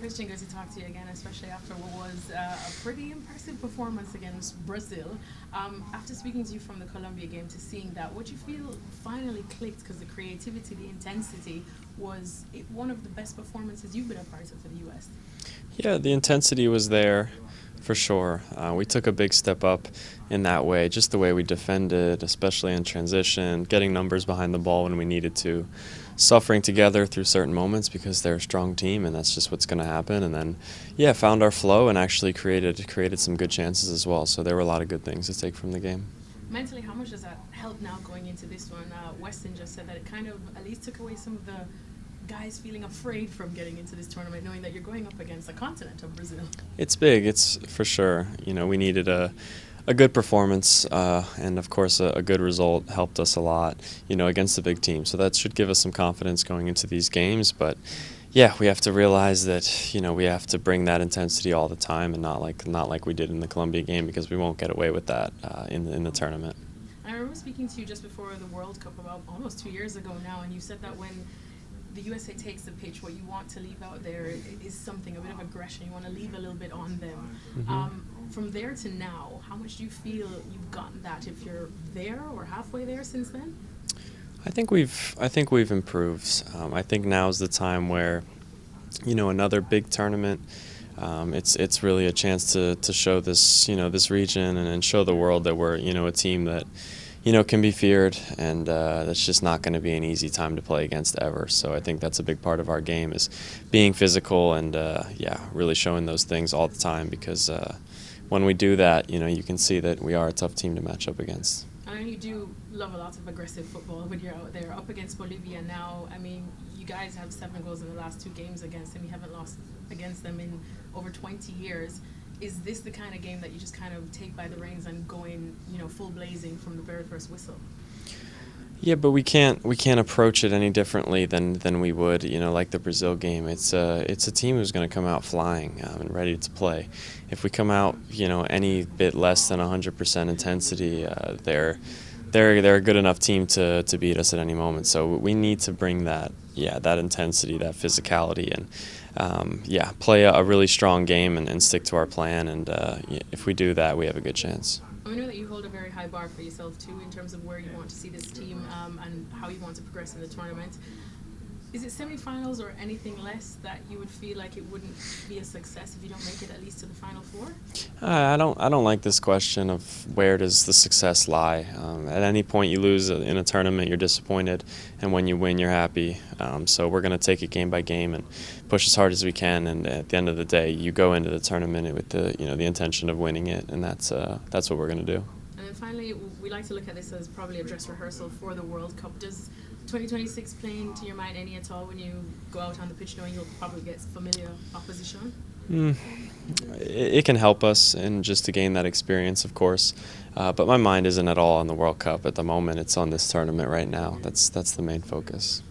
Christian, good to talk to you again, especially after what was a pretty impressive performance against Brazil. After speaking to you from the Colombia game to seeing that, what you feel finally clicked, because the creativity, the intensity, was it one of the best performances you've been a part of for the U.S.? Yeah, the intensity was there for sure. We took a big step up in that way, just the way we defended, especially in transition, getting numbers behind the ball when we needed to, suffering together through certain moments because they're a strong team and that's just what's going to happen. And then, yeah, found our flow and actually created some good chances as well. So there were a lot of good things to take from the game. Mentally, how much does that help now going into this one? Weston just said that it kind of at least took away some of the guys feeling afraid from getting into this tournament, knowing that you're going up against the continent of Brazil. It's big, it's for sure. You know, we needed a good performance, and of course a good result helped us a lot, you know, against the big team. So that should give us some confidence going into these games. But yeah, we have to realize that, you know, we have to bring that intensity all the time and not like we did in the Colombia game, because we won't get away with that in the tournament. I remember speaking to you just before the World Cup about almost 2 years ago now, and you said that when the USA takes the pitch, what you want to leave out there is something, a bit of aggression. You want to leave a little bit on them. Mm-hmm. From there to now, how much do you feel you've gotten that, if you're there or halfway there since then? I think we've improved. I think now is the time where, you know, another big tournament. It's really a chance to show this, you know, this region and show the world that we're, you know, a team that, you know, can be feared, and that's just not going to be an easy time to play against ever. So I think that's a big part of our game, is being physical and yeah, really showing those things all the time, because when we do that, you know, you can see that we are a tough team to match up against. I know you do love a lot of aggressive football when you're out there up against Bolivia now. I mean, you guys have 7 goals in the last 2 games against them. You haven't lost against them in over 20 years. Is this the kind of game that you just kind of take by the reins and go in, you know, full blazing from the very first whistle? Yeah, but we can't approach it any differently than we would, you know, like the Brazil game. It's a team who's going to come out flying and ready to play. If we come out, you know, any bit less than 100% intensity, they're a good enough team to beat us at any moment. So we need to bring that intensity, that physicality, and yeah, play a really strong game and stick to our plan. And if we do that, we have a good chance. I know that you hold a very high bar for yourself too, in terms of where you want to see this team and how you want to progress in the tournament. Is it semi-finals or anything less that you would feel like it wouldn't be a success if you don't make it at least to the Final Four? I don't like this question of where does the success lie. At any point you lose in a tournament, you're disappointed, and when you win, you're happy. So we're going to take it game by game and push as hard as we can. And at the end of the day, you go into the tournament with the intention of winning it, and that's what we're going to do. And then finally, we like to look at this as probably a dress rehearsal for the World Cup. Does 2026 play into your mind any at all when you go out on the pitch, knowing you'll probably get familiar opposition? It can help us and just to gain that experience, of course. But my mind isn't at all on the World Cup at the moment. It's on this tournament right now. That's the main focus.